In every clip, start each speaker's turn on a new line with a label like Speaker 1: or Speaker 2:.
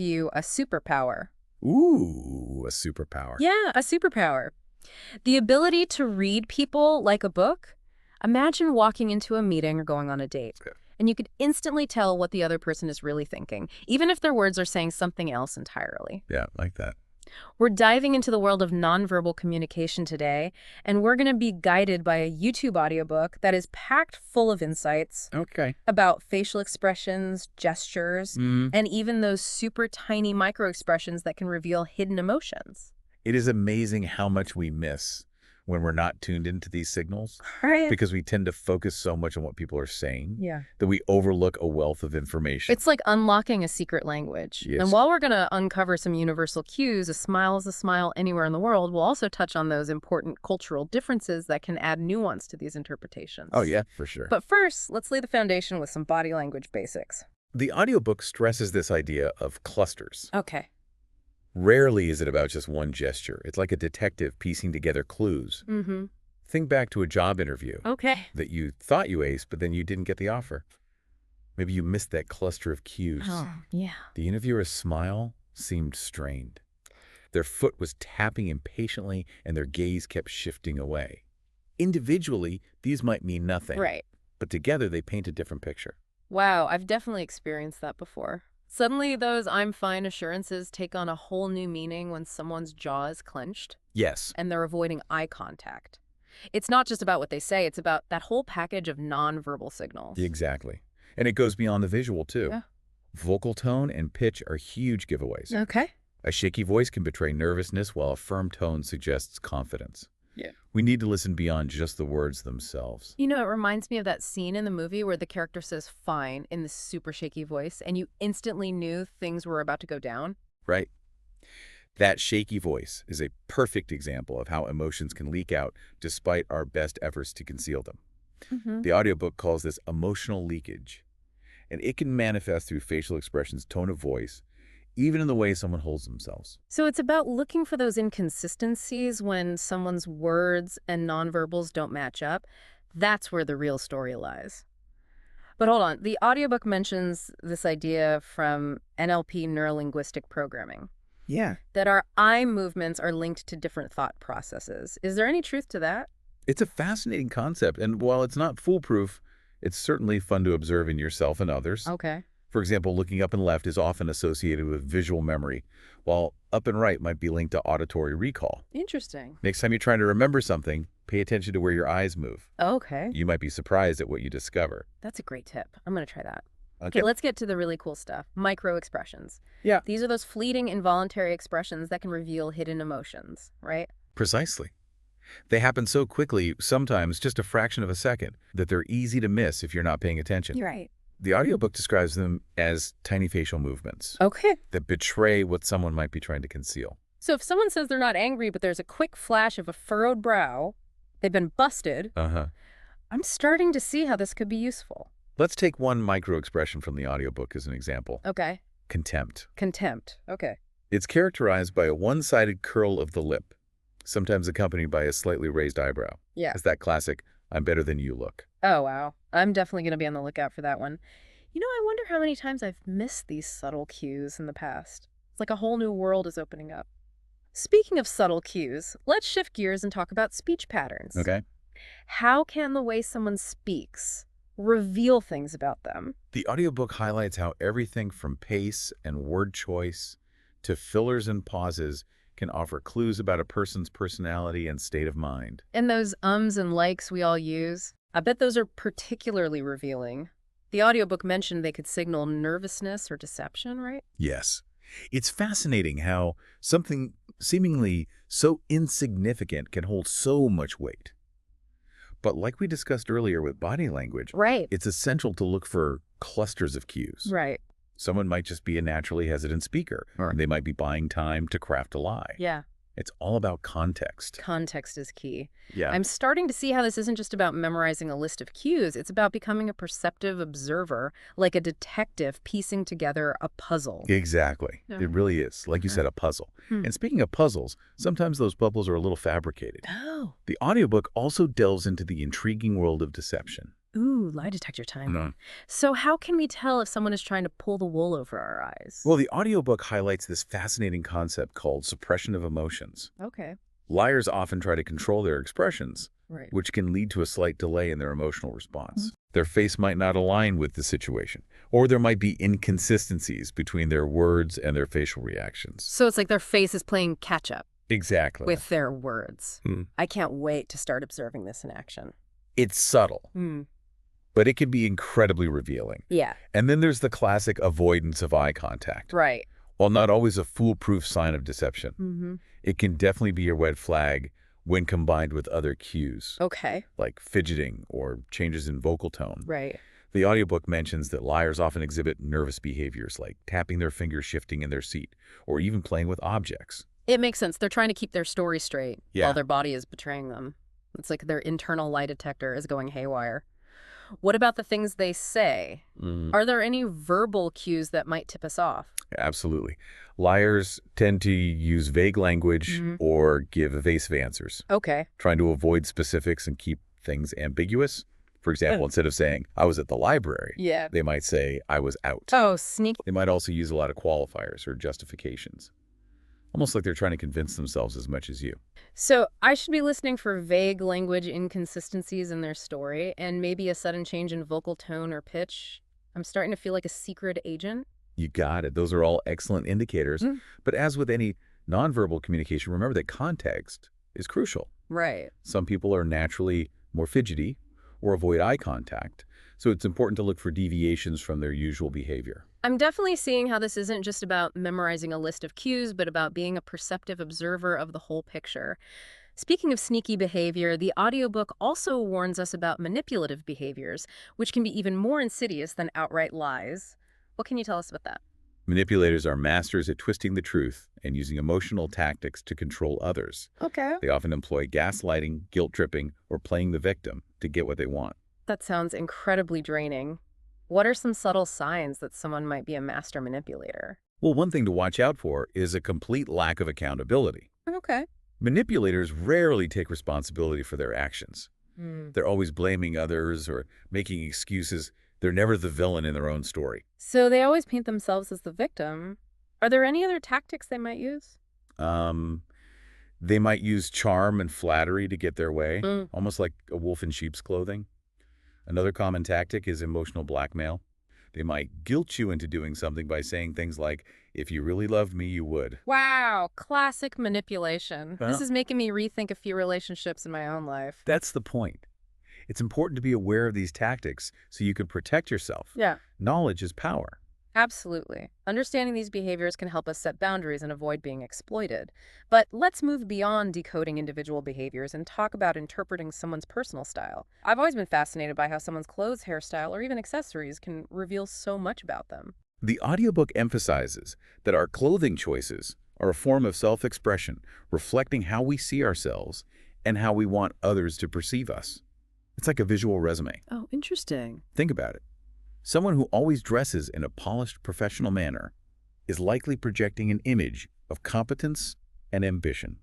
Speaker 1: you a superpower.
Speaker 2: Ooh, a superpower.
Speaker 1: Yeah, a superpower. The ability to read people like a book. Imagine walking into a meeting or going on a date,
Speaker 2: Okay.
Speaker 1: and you could instantly tell what the other person is really thinking, even if their words are saying something else entirely.
Speaker 2: Yeah, like that.
Speaker 1: We're diving into the world of nonverbal communication today, and we're going to be guided by a YouTube audiobook that is packed full of insights
Speaker 2: Okay.
Speaker 1: about facial expressions, gestures, and even those super tiny micro expressions that can reveal hidden emotions.
Speaker 2: It is amazing how much we miss when we're not tuned into these signals,
Speaker 1: Right.
Speaker 2: because we tend to focus so much on what people are saying
Speaker 1: Yeah.
Speaker 2: that we overlook a wealth of information.
Speaker 1: It's like unlocking a secret language.
Speaker 2: Yes.
Speaker 1: And while we're going to uncover some universal cues, a smile is a smile anywhere in the world, we'll also touch on those important cultural differences that can add nuance to these interpretations.
Speaker 2: Oh, yeah, for sure.
Speaker 1: But first, let's lay the foundation with some body language basics.
Speaker 2: The audiobook stresses this idea of clusters.
Speaker 1: Okay.
Speaker 2: Rarely is it about just one gesture. It's like a detective piecing together clues.
Speaker 1: Mm-hmm.
Speaker 2: Think back to a job interview
Speaker 1: Okay.
Speaker 2: that you thought you aced, but then you didn't get the offer. Maybe you missed that cluster of cues.
Speaker 1: Oh, yeah.
Speaker 2: The interviewer's smile seemed strained. Their foot was tapping impatiently, and their gaze kept shifting away. Individually, these might mean nothing.
Speaker 1: Right.
Speaker 2: But together, they paint a different picture.
Speaker 1: Wow, I've definitely experienced that before. Suddenly, those I'm fine assurances take on a whole new meaning when someone's jaw is clenched
Speaker 2: Yes.
Speaker 1: and they're avoiding eye contact. It's not just about what they say, it's about that whole package of nonverbal signals.
Speaker 2: Exactly. And it goes beyond the visual, too.
Speaker 1: Yeah.
Speaker 2: Vocal tone and pitch are huge giveaways.
Speaker 1: Okay.
Speaker 2: A shaky voice can betray nervousness, while a firm tone suggests confidence.
Speaker 1: Yeah.
Speaker 2: We need to listen beyond just the words themselves.
Speaker 1: You know, it reminds me of that scene in the movie where the character says fine in this super shaky voice and you instantly knew things were about to go down.
Speaker 2: Right? That shaky voice is a perfect example of how emotions can leak out despite our best efforts to conceal them.
Speaker 1: Mm-hmm.
Speaker 2: The audiobook calls this emotional leakage, and it can manifest through facial expressions, tone of voice, even in the way someone holds themselves.
Speaker 1: So it's about looking for those inconsistencies when someone's words and nonverbals don't match up. That's where the real story lies. But hold on, the audiobook mentions this idea from NLP, neurolinguistic programming,
Speaker 2: Yeah.
Speaker 1: that our eye movements are linked to different thought processes. Is there any truth to that?
Speaker 2: It's a fascinating concept, and while it's not foolproof, it's certainly fun to observe in yourself and others.
Speaker 1: Okay.
Speaker 2: For example, looking up and left is often associated with visual memory, while up and right might be linked to auditory recall.
Speaker 1: Interesting.
Speaker 2: Next time you're trying to remember something, pay attention to where your eyes move.
Speaker 1: Okay.
Speaker 2: You might be surprised at what you discover.
Speaker 1: That's a great tip. I'm going to try that.
Speaker 2: Okay.
Speaker 1: Okay, let's get to the really cool stuff. Micro expressions.
Speaker 2: Yeah.
Speaker 1: These are those fleeting, involuntary expressions that can reveal hidden emotions, right?
Speaker 2: Precisely. They happen so quickly, sometimes just a fraction of a second, that they're easy to miss if you're not paying attention.
Speaker 1: You're right.
Speaker 2: The audiobook describes them as tiny facial movements
Speaker 1: Okay.
Speaker 2: that betray what someone might be trying to conceal.
Speaker 1: So if someone says they're not angry, but there's a quick flash of a furrowed brow, they've been busted, I'm starting to see how this could be useful.
Speaker 2: Let's take one micro-expression from the audiobook as an example.
Speaker 1: Okay.
Speaker 2: Contempt.
Speaker 1: Contempt. Okay.
Speaker 2: It's characterized by a one-sided curl of the lip, sometimes accompanied by a slightly raised eyebrow.
Speaker 1: Yeah.
Speaker 2: It's that classic, I'm better than you look.
Speaker 1: Oh, wow. I'm definitely going to be on the lookout for that one. You know, I wonder how many times I've missed these subtle cues in the past. It's like a whole new world is opening up. Speaking of subtle cues, let's shift gears and talk about speech patterns.
Speaker 2: Okay.
Speaker 1: How can the way someone speaks reveal things about them?
Speaker 2: The audiobook highlights how everything from pace and word choice to fillers and pauses can offer clues about a person's personality and state of mind.
Speaker 1: And those ums and likes we all use, I bet those are particularly revealing. The audiobook mentioned they could signal nervousness or deception, right?
Speaker 2: Yes. It's fascinating how something seemingly so insignificant can hold so much weight. But like we discussed earlier with body language,
Speaker 1: Right.
Speaker 2: it's essential to look for clusters of cues.
Speaker 1: Right.
Speaker 2: Someone might just be a naturally hesitant speaker, or they might be buying time to craft a lie.
Speaker 1: Yeah.
Speaker 2: It's all about context.
Speaker 1: Context is key.
Speaker 2: Yeah.
Speaker 1: I'm starting to see how this isn't just about memorizing a list of cues. It's about becoming a perceptive observer, like a detective piecing together a puzzle.
Speaker 2: Exactly.
Speaker 1: Yeah.
Speaker 2: It really is, like you said, a puzzle.
Speaker 1: Hmm.
Speaker 2: And speaking of puzzles, sometimes those puzzles are a little fabricated.
Speaker 1: Oh.
Speaker 2: The audiobook also delves into the intriguing world of deception.
Speaker 1: Ooh, lie detector time.
Speaker 2: No.
Speaker 1: So how can we tell if someone is trying to pull the wool over our eyes?
Speaker 2: Well, the audiobook highlights this fascinating concept called suppression of emotions.
Speaker 1: Okay.
Speaker 2: Liars often try to control their expressions,
Speaker 1: Right.
Speaker 2: which can lead to a slight delay in their emotional response. Their face might not align with the situation, or there might be inconsistencies between their words and their facial reactions.
Speaker 1: So it's like their face is playing catch up
Speaker 2: Exactly.
Speaker 1: with their words.
Speaker 2: Hmm.
Speaker 1: I can't wait to start observing this in action.
Speaker 2: It's subtle,
Speaker 1: Hmm.
Speaker 2: but it can be incredibly revealing.
Speaker 1: Yeah.
Speaker 2: And then there's the classic avoidance of eye contact.
Speaker 1: Right.
Speaker 2: While not always a foolproof sign of deception,
Speaker 1: Mm-hmm.
Speaker 2: it can definitely be a red flag when combined with other cues,
Speaker 1: Okay.
Speaker 2: like fidgeting or changes in vocal tone.
Speaker 1: Right.
Speaker 2: The audiobook mentions that liars often exhibit nervous behaviors like tapping their fingers shifting in their seat or even playing with objects.
Speaker 1: It makes sense. They're trying to keep their story straight while
Speaker 2: Yeah.
Speaker 1: their body is betraying them. It's like their internal lie detector is going haywire. What about the things they say?
Speaker 2: Mm,
Speaker 1: Are there any verbal cues that might tip us off?
Speaker 2: absolutely. Liars tend to use vague language
Speaker 1: Mhm.
Speaker 2: or give evasive answers,
Speaker 1: Okay.
Speaker 2: trying to avoid specifics and keep things ambiguous. For example,
Speaker 1: Ugh.
Speaker 2: instead of saying, I was at the library,
Speaker 1: Yeah.
Speaker 2: they might say, I was out.
Speaker 1: Oh, sneak.
Speaker 2: They might also use a lot of qualifiers or justifications, almost like they're trying to convince themselves as much as you.
Speaker 1: So I should be listening for vague language inconsistencies in their story and maybe a sudden change in vocal tone or pitch. I'm starting to feel like a secret agent.
Speaker 2: You got it. Those are all excellent indicators.
Speaker 1: Mm.
Speaker 2: But as with any nonverbal communication, remember that context is crucial.
Speaker 1: Right.
Speaker 2: Some people are naturally more fidgety or avoid eye contact, so it's important to look for deviations from their usual behavior.
Speaker 1: I'm definitely seeing how this isn't just about memorizing a list of cues, but about being a perceptive observer of the whole picture. Speaking of sneaky behavior, the audiobook also warns us about manipulative behaviors, which can be even more insidious than outright lies. What can you tell us about that?
Speaker 2: Manipulators are masters at twisting the truth and using emotional tactics to control others.
Speaker 1: Okay.
Speaker 2: They often employ gaslighting, guilt tripping, or playing the victim to get what they want.
Speaker 1: That sounds incredibly draining. What are some subtle signs that someone might be a master manipulator?
Speaker 2: Well, one thing to watch out for is a complete lack of accountability.
Speaker 1: Okay.
Speaker 2: Manipulators rarely take responsibility for their actions.
Speaker 1: Hmm.
Speaker 2: They're always blaming others or making excuses. They're never the villain in their own story.
Speaker 1: So they always paint themselves as the victim. Are there any other tactics they might use?
Speaker 2: Um, they might use charm and flattery to get their way,
Speaker 1: Mm.
Speaker 2: almost like a wolf in sheep's clothing. Another common tactic is emotional blackmail. They might guilt you into doing something by saying things like, if you really loved me, you would.
Speaker 1: Wow, classic manipulation. This
Speaker 2: Well,
Speaker 1: is making me rethink a few relationships in my own life.
Speaker 2: that's the point. It's important to be aware of these tactics so you can protect yourself.
Speaker 1: Yeah,
Speaker 2: Knowledge is power.
Speaker 1: absolutely. Understanding these behaviors can help us set boundaries and avoid being exploited. But let's move beyond decoding individual behaviors and talk about interpreting someone's personal style. I've always been fascinated by how someone's clothes, hairstyle, or even accessories can reveal so much about them.
Speaker 2: The audiobook emphasizes that our clothing choices are a form of self-expression, reflecting how we see ourselves and how we want others to perceive us. It's like a visual resume.
Speaker 1: Oh, interesting.
Speaker 2: Think about it. Someone who always dresses in a polished, professional manner is likely projecting an image of competence and ambition.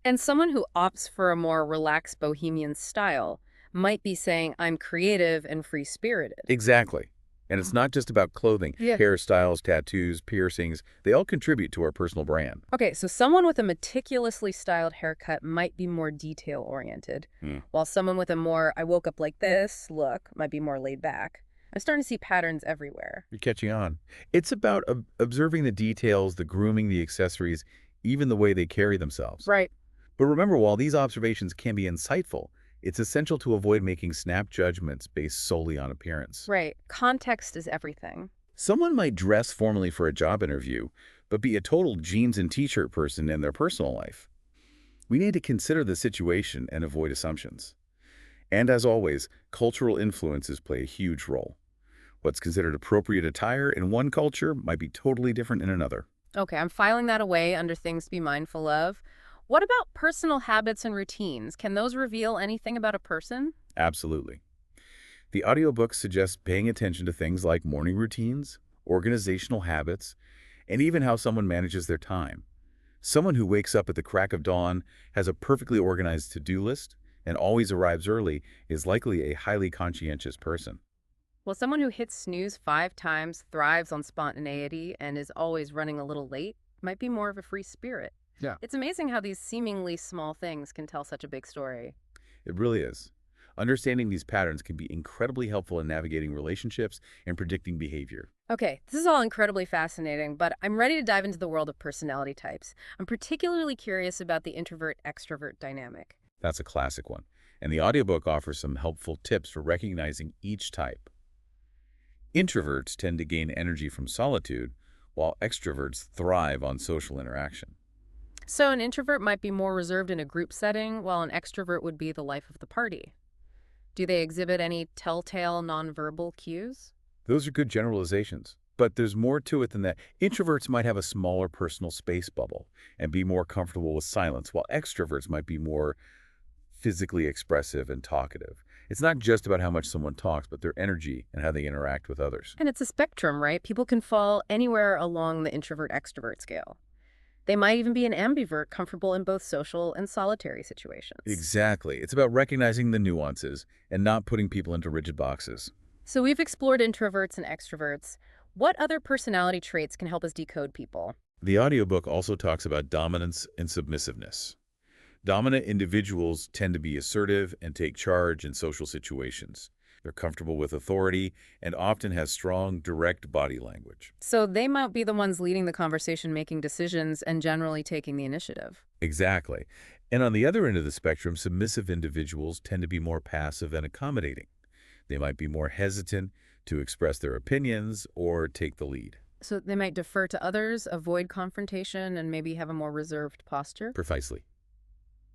Speaker 1: And someone who opts for a more relaxed bohemian style might be saying, I'm creative and free-spirited.
Speaker 2: Exactly. And it's not just about clothing.
Speaker 1: Yeah.
Speaker 2: Hairstyles, tattoos, piercings, they all contribute to our personal brand.
Speaker 1: Okay, so someone with a meticulously styled haircut might be more detail-oriented,
Speaker 2: Hmm.
Speaker 1: while someone with a more I woke up like this look might be more laid back. I'm starting to see patterns everywhere.
Speaker 2: You're catching on. It's about observing the details, the grooming, the accessories, even the way they carry themselves.
Speaker 1: Right.
Speaker 2: But remember, while these observations can be insightful, it's essential to avoid making snap judgments based solely on appearance.
Speaker 1: Right. Context is everything.
Speaker 2: Someone might dress formally for a job interview, but be a total jeans and t-shirt person in their personal life. We need to consider the situation and avoid assumptions. And as always, cultural influences play a huge role. What's considered appropriate attire in one culture might be totally different in another.
Speaker 1: Okay, I'm filing that away under things to be mindful of. What about personal habits and routines? Can those reveal anything about a person?
Speaker 2: Absolutely. The audiobook suggests paying attention to things like morning routines, organizational habits, and even how someone manages their time. Someone who wakes up at the crack of dawn has a perfectly organized to-do list and always arrives early is likely a highly conscientious person.
Speaker 1: Well, someone who hits snooze 5 times, thrives on spontaneity, and is always running a little late might be more of a free spirit.
Speaker 2: Yeah.
Speaker 1: It's amazing how these seemingly small things can tell such a big story.
Speaker 2: It really is. Understanding these patterns can be incredibly helpful in navigating relationships and predicting behavior.
Speaker 1: Okay, this is all incredibly fascinating, but I'm ready to dive into the world of personality types. I'm particularly curious about the introvert-extrovert dynamic.
Speaker 2: That's a classic one. And the audiobook offers some helpful tips for recognizing each type. Introverts tend to gain energy from solitude, while extroverts thrive on social interaction.
Speaker 1: So an introvert might be more reserved in a group setting, while an extrovert would be the life of the party. Do they exhibit any telltale nonverbal cues?
Speaker 2: Those are good generalizations. But there's more to it than that. Introverts might have a smaller personal space bubble and be more comfortable with silence, while extroverts might be more physically expressive and talkative. It's not just about how much someone talks, but their energy and how they interact with others.
Speaker 1: And it's a spectrum, right? People can fall anywhere along the introvert-extrovert scale. They might even be an ambivert, comfortable in both social and solitary situations.
Speaker 2: Exactly. It's about recognizing the nuances and not putting people into rigid boxes.
Speaker 1: So we've explored introverts and extroverts. What other personality traits can help us decode people?
Speaker 2: The audiobook also talks about dominance and submissiveness. Dominant individuals tend to be assertive and take charge in social situations. They're comfortable with authority and often have strong, direct body language.
Speaker 1: So they might be the ones leading the conversation, making decisions, and generally taking the initiative.
Speaker 2: Exactly. And on the other end of the spectrum, submissive individuals tend to be more passive and accommodating. They might be more hesitant to express their opinions or take the lead.
Speaker 1: So they might defer to others, avoid confrontation, and maybe have a more reserved posture.
Speaker 2: Precisely.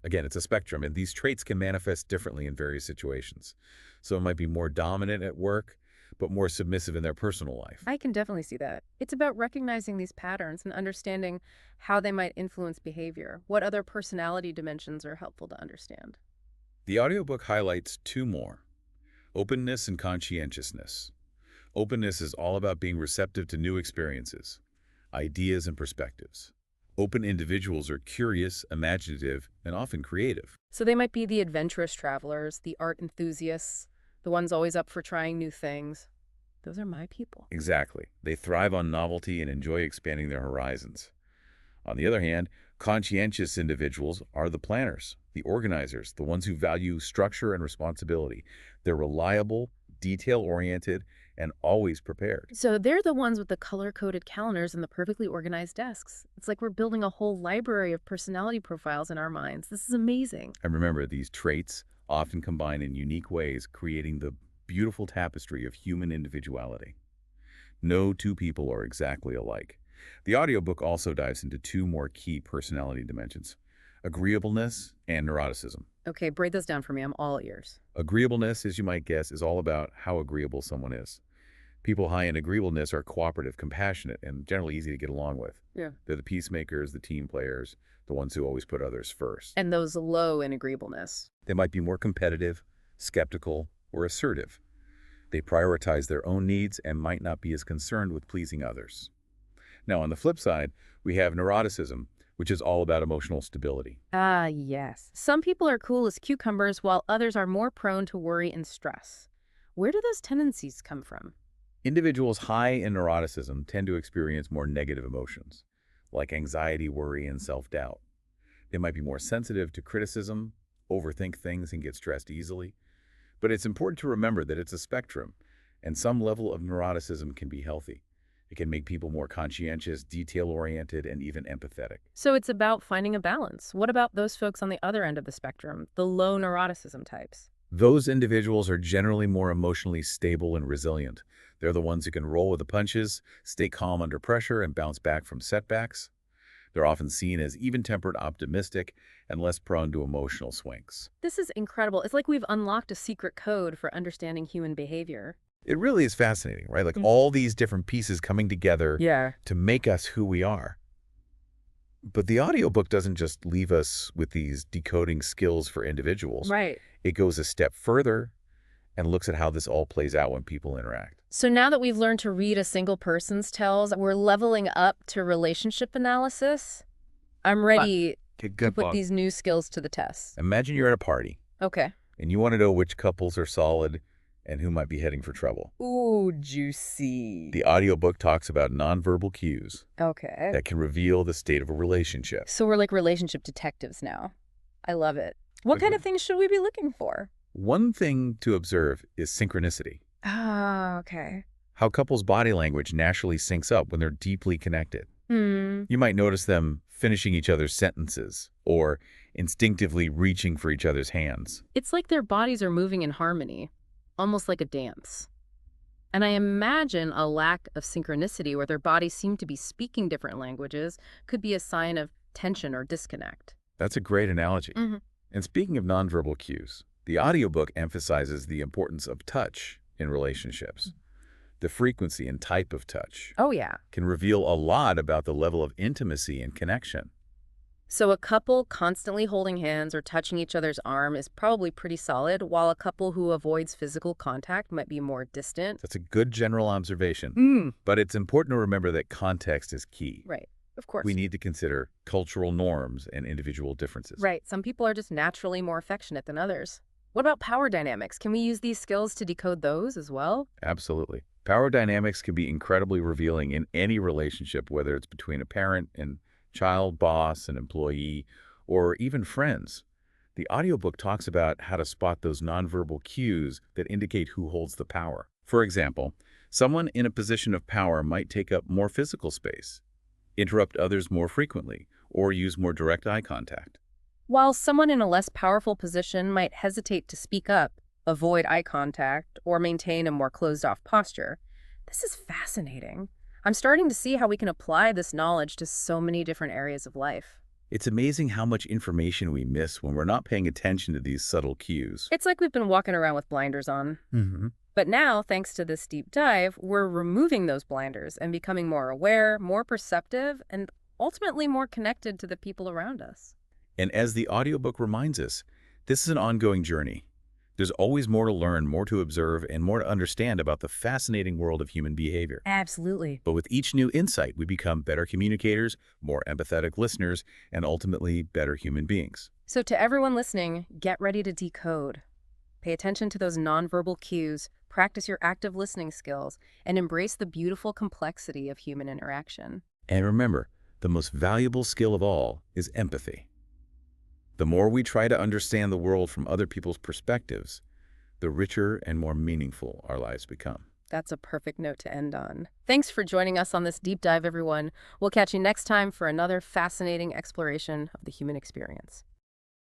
Speaker 2: Again, it's a spectrum, and these traits can manifest differently in various situations. So it might be more dominant at work, but more submissive in their personal life.
Speaker 1: I can definitely see that. It's about recognizing these patterns and understanding how they might influence behavior. What other personality dimensions are helpful to understand?
Speaker 2: The audiobook highlights two more: openness and conscientiousness. Openness is all about being receptive to new experiences, ideas, and perspectives. Open individuals are curious, imaginative, and often creative.
Speaker 1: So they might be the adventurous travelers, the art enthusiasts, the ones always up for trying new things. Those are my people.
Speaker 2: Exactly. They thrive on novelty and enjoy expanding their horizons. On the other hand, conscientious individuals are the planners, the organizers, the ones who value structure and responsibility. They're reliable, detail-oriented, and always prepared.
Speaker 1: So they're the ones with the color-coded calendars and the perfectly organized desks. It's like we're building a whole library of personality profiles in our minds. This is amazing.
Speaker 2: And remember, these traits often combine in unique ways, creating the beautiful tapestry of human individuality. No two people are exactly alike. The audiobook also dives into two more key personality dimensions: agreeableness and neuroticism.
Speaker 1: Okay, break those down for me. I'm all ears.
Speaker 2: Agreeableness, as you might guess, is all about how agreeable someone is. People high in agreeableness are cooperative, compassionate, and generally easy to get along with.
Speaker 1: Yeah.
Speaker 2: They're the peacemakers, the team players, the ones who always put others first.
Speaker 1: And those low in agreeableness.
Speaker 2: They might be more competitive, skeptical, or assertive. They prioritize their own needs and might not be as concerned with pleasing others. Now, on the flip side, we have neuroticism, which is all about emotional stability.
Speaker 1: Ah, yes. Some people are cool as cucumbers, while others are more prone to worry and stress. Where do those tendencies come from?
Speaker 2: Individuals high in neuroticism tend to experience more negative emotions, like anxiety, worry, and self-doubt. They might be more sensitive to criticism, overthink things, and get stressed easily. But it's important to remember that it's a spectrum, and some level of neuroticism can be healthy. It can make people more conscientious, detail-oriented, and even empathetic.
Speaker 1: So it's about finding a balance. What about those folks on the other end of the spectrum, the low neuroticism types?
Speaker 2: Those individuals are generally more emotionally stable and resilient. They're the ones who can roll with the punches, stay calm under pressure, and bounce back from setbacks. They're often seen as even-tempered, optimistic, and less prone to emotional swings.
Speaker 1: This is incredible. It's like we've unlocked a secret code for understanding human behavior.
Speaker 2: It really is fascinating, right? Like
Speaker 1: Mm.
Speaker 2: all these different pieces coming together
Speaker 1: Yeah.
Speaker 2: to make us who we are. But the audiobook doesn't just leave us with these decoding skills for individuals.
Speaker 1: Right.
Speaker 2: It goes a step further and looks at how this all plays out when people interact.
Speaker 1: So now that we've learned to read a single person's tells, we're leveling up to relationship analysis. I'm ready to
Speaker 2: Good
Speaker 1: put
Speaker 2: luck.
Speaker 1: these new skills to the test.
Speaker 2: Imagine you're at a party.
Speaker 1: Okay.
Speaker 2: And you want to know which couples are solid and who might be heading for trouble.
Speaker 1: Ooh, juicy.
Speaker 2: The audiobook talks about nonverbal cues
Speaker 1: Okay.
Speaker 2: that can reveal the state of a relationship.
Speaker 1: So we're like relationship detectives now. I love it. What kind of
Speaker 2: Agreed.
Speaker 1: things should we be looking for?
Speaker 2: One thing to observe is synchronicity,
Speaker 1: Ah, okay.
Speaker 2: how couples' body language naturally syncs up when they're deeply connected.
Speaker 1: Hmm.
Speaker 2: You might notice them finishing each other's sentences or instinctively reaching for each other's hands.
Speaker 1: It's like their bodies are moving in harmony, almost like a dance. And I imagine a lack of synchronicity where their bodies seem to be speaking different languages could be a sign of tension or disconnect.
Speaker 2: That's a great analogy.
Speaker 1: Hmm.
Speaker 2: And speaking of nonverbal cues, the audiobook emphasizes the importance of touch in relationships. The frequency and type of touch
Speaker 1: Oh, yeah.
Speaker 2: can reveal a lot about the level of intimacy and connection.
Speaker 1: So a couple constantly holding hands or touching each other's arm is probably pretty solid, while a couple who avoids physical contact might be more distant.
Speaker 2: That's a good general observation.
Speaker 1: Mm.
Speaker 2: But it's important to remember that context is key.
Speaker 1: Right. Of
Speaker 2: We
Speaker 1: course.
Speaker 2: need to consider cultural norms and individual differences.
Speaker 1: Right. Some people are just naturally more affectionate than others. What about power dynamics? Can we use these skills to decode those as well?
Speaker 2: Absolutely. Power dynamics can be incredibly revealing in any relationship, whether it's between a parent and child, boss and employee, or even friends. The audiobook talks about how to spot those nonverbal cues that indicate who holds the power. For example, someone in a position of power might take up more physical space, interrupt others more frequently, or use more direct eye contact.
Speaker 1: While someone in a less powerful position might hesitate to speak up, avoid eye contact, or maintain a more closed-off posture, this is fascinating. I'm starting to see how we can apply this knowledge to so many different areas of life.
Speaker 2: It's amazing how much information we miss when we're not paying attention to these subtle cues.
Speaker 1: It's like we've been walking around with blinders on.
Speaker 2: Hmm.
Speaker 1: But now, thanks to this deep dive, we're removing those blinders and becoming more aware, more perceptive, and ultimately more connected to the people around us.
Speaker 2: And as the audiobook reminds us, this is an ongoing journey. There's always more to learn, more to observe, and more to understand about the fascinating world of human behavior.
Speaker 1: Absolutely.
Speaker 2: But with each new insight, we become better communicators, more empathetic listeners, and ultimately better human beings.
Speaker 1: So to everyone listening, get ready to decode. Pay attention to those nonverbal cues, practice your active listening skills, and embrace the beautiful complexity of human interaction.
Speaker 2: And remember, the most valuable skill of all is empathy. The more we try to understand the world from other people's perspectives, the richer and more meaningful our lives become.
Speaker 1: That's a perfect note to end on. Thanks for joining us on this deep dive, everyone. We'll catch you next time for another fascinating exploration of the human experience.